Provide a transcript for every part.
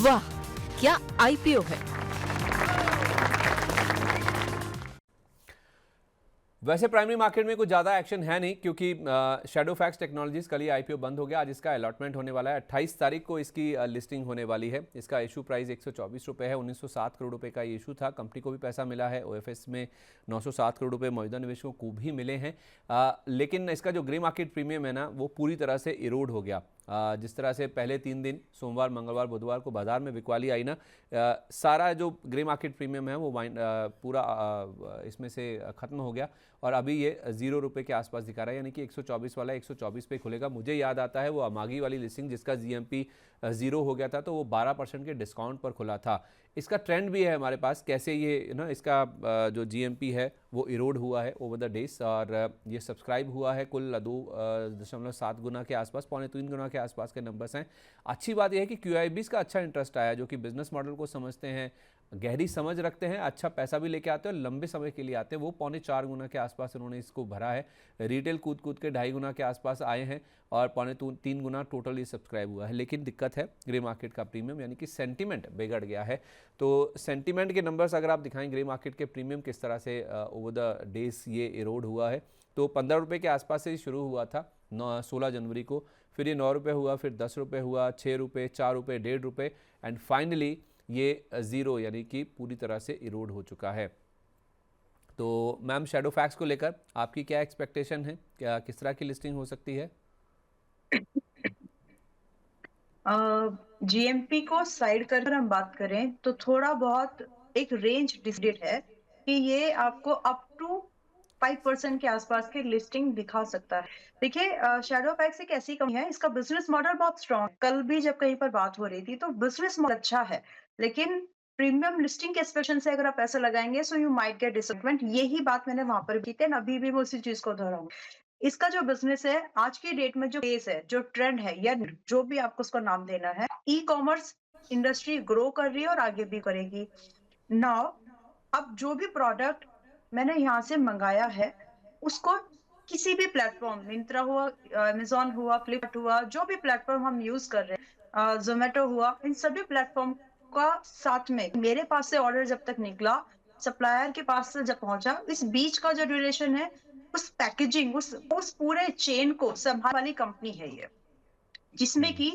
वाह, क्या आईपीओ है। वैसे प्राइमरी मार्केट में कुछ ज़्यादा एक्शन है नहीं, क्योंकि शैडोफैक्स टेक्नोलॉजीज कल ही आईपीओ बंद हो गया। आज इसका अलॉटमेंट होने वाला है, 28 तारीख को इसकी लिस्टिंग होने वाली है। इसका इशू प्राइस 124 रुपये है। 1907 करोड़ रुपए का ये इशू था। कंपनी को भी पैसा मिला है, ओएफएस में 907 करोड़ रुपए मौजूदा निवेशकों को भी मिले हैं। लेकिन इसका जो ग्रे मार्केट प्रीमियम है ना, वो पूरी तरह से इरोड हो गया। जिस तरह से पहले 3 दिन सोमवार, मंगलवार, बुधवार को बाजार में बिकवाली आई ना, सारा जो ग्रे मार्केट प्रीमियम है वो पूरा इसमें से ख़त्म हो गया और अभी ये 0 रुपये के आसपास दिखा रहा है, यानी कि 124 वाला 124 पे खुलेगा। मुझे याद आता है वो अमागी वाली लिस्टिंग जिसका जीएमपी 0 हो गया था, तो वो 12% के डिस्काउंट पर खुला था। इसका ट्रेंड भी है हमारे पास, कैसे ये ना इसका जो जीएमपी है वो इरोड हुआ है ओवर द डेज, और ये सब्सक्राइब हुआ है कुल 2.7 गुना के आसपास, 2.25 गुना के आसपास के नंबर्स हैं। अच्छी बात यह है कि क्यूआईबीज का अच्छा इंटरेस्ट आया, जो कि बिजनेस मॉडल को समझते हैं, गहरी समझ रखते हैं, अच्छा पैसा भी लेके आते हैं और लंबे समय के लिए आते हैं। वो 4.25 गुना के आसपास उन्होंने इसको भरा है। रिटेल कूद के 2.5 गुना के आसपास आए हैं और 3.25 गुना टोटली सब्सक्राइब हुआ है। लेकिन दिक्कत है ग्रे मार्केट का प्रीमियम, यानी कि सेंटीमेंट बिगड़ गया है। तो सेंटीमेंट के नंबर्स अगर आप दिखाएं, ग्रे मार्केट के प्रीमियम किस तरह से ओवर द डेज ये इरोड हुआ है, तो 15 रुपये के आसपास से शुरू हुआ था 16 जनवरी को, फिर ये 9 रुपये हुआ, फिर 10 रुपये हुआ, 6 रुपये, 4 रुपये, 1.5 रुपये, एंड फाइनली ये 0 यानी कि पूरी तरह से इरोड हो चुका है। तो मैम, शैडोफैक्स को लेकर आपकी क्या एक्सपेक्टेशन है, क्या किस तरह की लिस्टिंग हो सकती है? जीएमपी को साइड कर हम बात करें तो थोड़ा बहुत एक रेंज डिसाइडेड है कि ये आपको अप टू 5% के आसपास की लिस्टिंग दिखा सकता है। देखिए, शैडोफैक्स एक ऐसी कंपनी है, इसका बिजनेस मॉडल बहुत स्ट्रॉन्ग है। कल भी जब कहीं पर बात हो रही थी तो बिजनेस मॉडल अच्छा है, लेकिन प्रीमियम लिस्टिंग के एक्सपेक्टेशन से अगर आप पैसा लगाएंगे so you might get disappointment. यही बात मैंने वहां पर की थी, अभी भी मैं उसी चीज को दोहराऊंगी। इसका जो बिजनेस है आज की डेट में, जो केस है, जो ट्रेंड है, या जो भी आपको उसका नाम देना है, ई कॉमर्स इंडस्ट्री ग्रो कर रही है और आगे भी करेगी। नाउ अब जो भी प्रोडक्ट मैंने यहाँ से मंगाया है उसको किसी भी प्लेटफॉर्म, मिंत्रा हुआ, अमेजोन हुआ, फ्लिपकार्ट हुआ, जो भी प्लेटफॉर्म हम यूज कर रहे हैं, जोमेटो हुआ, इन सभी प्लेटफॉर्म का साथ में मेरे पास से ऑर्डर जब तक निकला, सप्लायर के पास से जब पहुंचा, इस बीच का जो ड्यूरेशन है, उस पैकेजिंग, उस पूरे चेन को संभालने वाली कंपनी है ये, जिसमें कि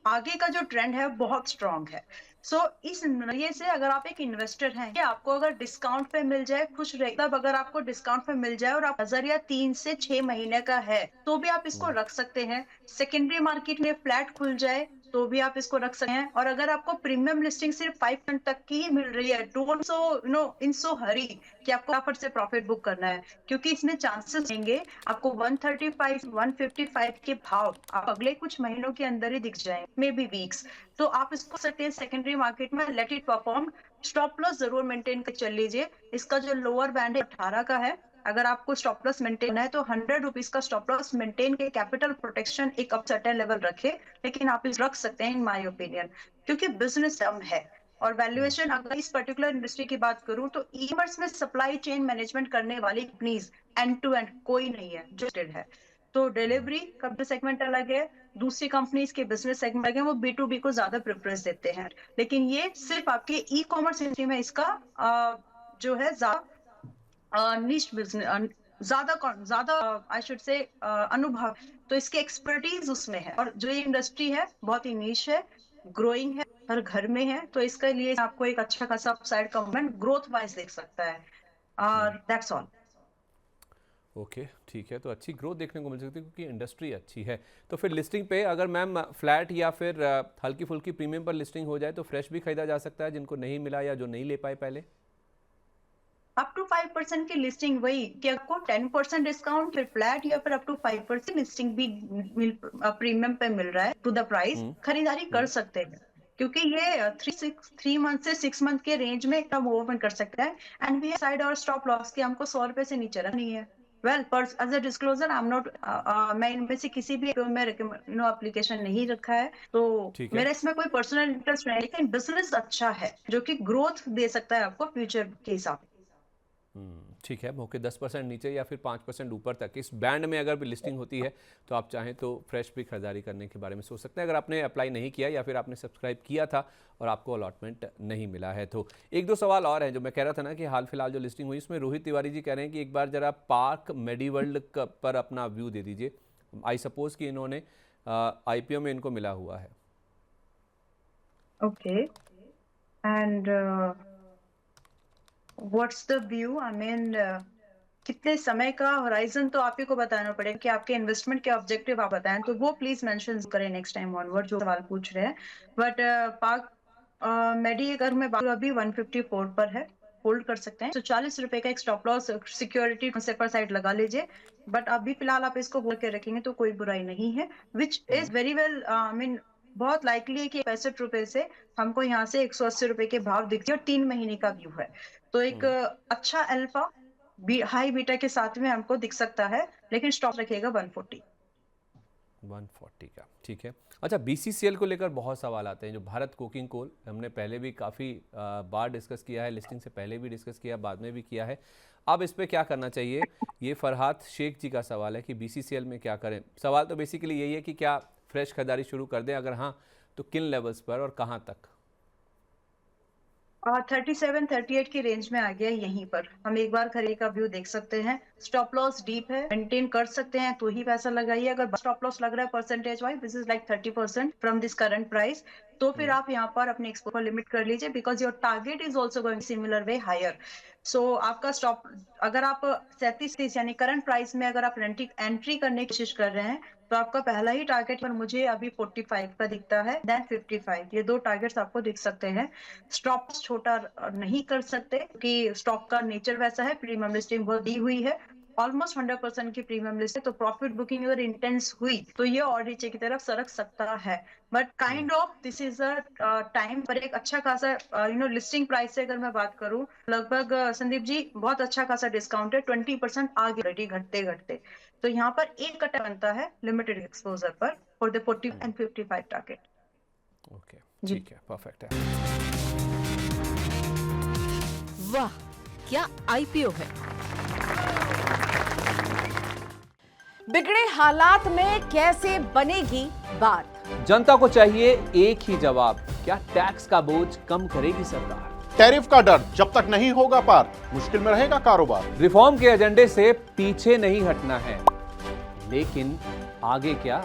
आगे का जो ट्रेंड है बहुत स्ट्रांग है। सो इस नजरिए से अगर आप एक इन्वेस्टर हैं, कि आपको अगर डिस्काउंट पे मिल जाए, खुश रहे, तब अगर आपको डिस्काउंट पे मिल जाए और आप नजरिया 3 से 6 महीने का है तो भी आप इसको रख सकते हैं। सेकेंडरी मार्केट में फ्लैट खुल जाए तो भी आप इसको रख सकते हैं। और अगर आपको प्रीमियम लिस्टिंग सिर्फ 5% तक की ही मिल रही है, डोंट सो इन सो हरी कि आपको फटाफट से प्रॉफिट बुक करना है, क्योंकि इसमें चांसेस रहेंगे आपको 135 155 के भाव आप अगले कुछ महीनों के अंदर ही दिख जाएंगे, मे बी वीक्स। तो आप इसको सकते हैं सेकेंडरी मार्केट में, let it perform. Stop loss जरूर मेंटेन कर चल लीजिए। इसका जो लोअर बैंड है 18 का है। अगर आपको स्टॉप लॉस मेंटेन है तो 100 रुपीज का स्टॉप लॉस मेंटेन के कैपिटल प्रोटेक्शन एक अप सर्टेन लेवल रखे, लेकिन आप इस रख सकते हैं इन माय ओपिनियन, क्योंकि बिजनेस टर्म है। और वैल्यूएशन, अगर इस पर्टिकुलर इंडस्ट्री की बात करूं तो ई कॉमर्स में सप्लाई चेन मैनेजमेंट करने वाली कंपनीज एंड टू एंड कोई नहीं है जो है। तो डिलीवरी का सेगमेंट अलग है, दूसरी कंपनीज के बिजनेस सेगमेंट अलग है, वो B2B को ज्यादा प्रेफरेंस देते हैं। लेकिन ये सिर्फ आपके ई कॉमर्स इंडस्ट्री में इसका जो है निश बिजनेस, ज्यादा आई शुड से अनुभव, तो इसके एक्सपर्टीज उसमें है। और जो ये इंडस्ट्री है बहुत ही नीश है, ग्रोइंग है, हर घर में है, तो इसके लिए आपको एक अच्छा खासा अपसाइड कमेंट ग्रोथ वाइज देख सकता है। और दैट्स ऑल। ओके, ठीक है, तो अच्छी ग्रोथ देखने को मिल सकती है क्योंकि इंडस्ट्री अच्छी है। तो फिर लिस्टिंग पे अगर मैम फ्लैट या फिर हल्की फुल्की प्रीमियम पर लिस्टिंग हो जाए तो फ्रेश भी खरीदा जा सकता है, जिनको नहीं मिला या जो नहीं ले पाए पहले? अप टू 5% की लिस्टिंग, वही कि आपको 10% डिस्काउंट, फिर फ्लैट, या फिर अप टू 5% लिस्टिंग भी प्रीमियम पे मिल रहा है टू द प्राइस, खरीदारी कर सकते हैं। क्योंकि ये 3 मंथ से 6 मंथ के रेंज में एकदम मूवमेंट कर सकता है। एंड वी साइड और स्टॉप लॉस की हमको 100 रुपए से नीचे रखनी है। वेल, पर as a disclosure I am not, मैं इनमें से किसी भी में एप्लीकेशन नहीं रखा है, तो ठीक है। मेरा इसमें कोई पर्सनल इंटरेस्ट नहीं है। लेकिन बिजनेस अच्छा है जो कि ग्रोथ दे सकता है आपको फ्यूचर के हिसाब से। ठीक है, मौके 10% नीचे या फिर 5% ऊपर तक इस बैंड में अगर भी लिस्टिंग होती है तो आप चाहें तो फ्रेश भी खरीदारी करने के बारे में सोच सकते हैं, अगर आपने अप्लाई नहीं किया या फिर आपने सब्सक्राइब किया था और आपको अलॉटमेंट नहीं मिला है तो। एक दो सवाल और हैं जो मैं कह रहा था ना कि हाल फिलहाल जो लिस्टिंग हुई उसमें रोहित तिवारी जी कह रहे हैं कि एक बार जरा पार्क मेडीवर्ल्ड पर अपना व्यू दे दीजिए। आई सपोज कि इन्होंने IPO में इनको मिला हुआ है। Okay, and what's the view, I mean कितने समय का होराइजन तो आप ही को बताना पड़ेगा कि आपके इन्वेस्टमेंट के ऑब्जेक्टिव आप बताएं, तो वो प्लीज मेंशन करें नेक्स्ट टाइम ऑनवर्ड जो सवाल पूछ रहे हैं। बट पार्क मेडी अगर मैं बात अभी 154 पर है, होल्ड कर सकते हैं, तो 40 रुपए का एक stop loss security shaper side लगा लीजिए। बट अभी फिलहाल आप इसको होल्ड के रखेंगे तो कोई बुराई नहीं है, which is very well, I mean बहुत लाइकली है कि 65 रुपए से हमको यहाँ से 180 रुपए के भाव दिखते हैं और 3 महीने का व्यू है, तो एक अच्छा अल्फा हाई बीटा के साथ में हमको दिख सकता है, लेकिन स्टॉप रखिएगा 140 का। ठीक है, अच्छा BCCL को लेकर बहुत सवाल आते हैं, जो भारत कोकिंग कोल, हमने पहले भी काफ़ी बार डिस्कस किया है, लिस्टिंग से पहले भी डिस्कस किया, बाद में भी किया है। अब इस पे क्या करना चाहिए, ये फरहाद शेख जी का सवाल है कि BCCL में क्या करें। सवाल तो बेसिकली यही है कि क्या फ्रेश खरीदारी शुरू कर दें, अगर हाँ तो किन लेवल्स पर और कहाँ तक। 37-38 की रेंज में आ गया, यहीं पर हम एक बार खरीद का व्यू देख सकते हैं। स्टॉप लॉस डीप है, मेंटेन कर सकते हैं तो ही पैसा लगाइए। अगर स्टॉप लॉस लग रहा है percentage wise, this is like 30% from this current price, तो फिर आप यहाँ पर अपने एक्सपोजर को लिमिट कर लीजिए, because your target is also going similar way higher. So आपका स्टॉप, अगर आप 37-30 यानी करंट प्राइस में अगर आप एंट्री करने की कोशिश कर रहे हैं, तो आपका पहला ही टारगेट पर मुझे अभी 45 का दिखता है, देन 55, ये दो टारगेट्स आपको दिख सकते हैं। स्टॉप छोटा नहीं कर सकते क्योंकि स्टॉक का नेचर वैसा है, प्रीमियम लिस्टिंग बहुत दी हुई है, ऑलमोस्ट 100% की प्रीमियम लिस्ट है, तो प्रॉफिट बुकिंग अगर इंटेंस हुई तो ये और नीचे की तरफ सरक सकता है। But kind of this is a time पर एक अच्छा खासा लिस्टिंग प्राइस से अगर मैं बात करूं, लगभग संदीप जी बहुत अच्छा खासा डिस्काउंट है, 20% आगे ऑलरेडी घटते घटते, तो यहाँ पर एक कटा बनता है लिमिटेड एक्सपोजर पर for the 40 and 55 target. Okay, ठीक है, परफेक्ट है। वाह, क्या IPO है। बिगड़े हालात में कैसे बनेगी बात। जनता को चाहिए एक ही जवाब, क्या टैक्स का बोझ कम करेगी सरकार। टैरिफ का डर जब तक नहीं होगा पार, मुश्किल में रहेगा कारोबार। रिफॉर्म के एजेंडे से पीछे नहीं हटना है, लेकिन आगे क्या।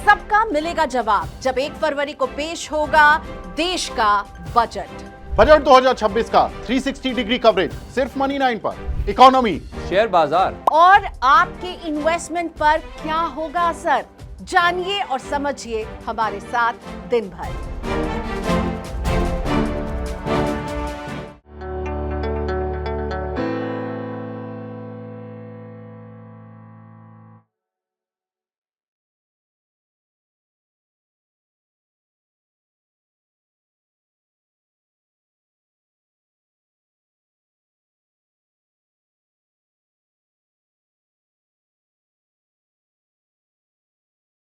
सबका मिलेगा जवाब जब 1 फरवरी को पेश होगा देश का बजट। बजट 2026 का 360 डिग्री कवरेज सिर्फ मनी 9 पर। इकोनॉमी, शेयर बाजार और आपके इन्वेस्टमेंट पर क्या होगा असर, जानिए और समझिए हमारे साथ दिन भर।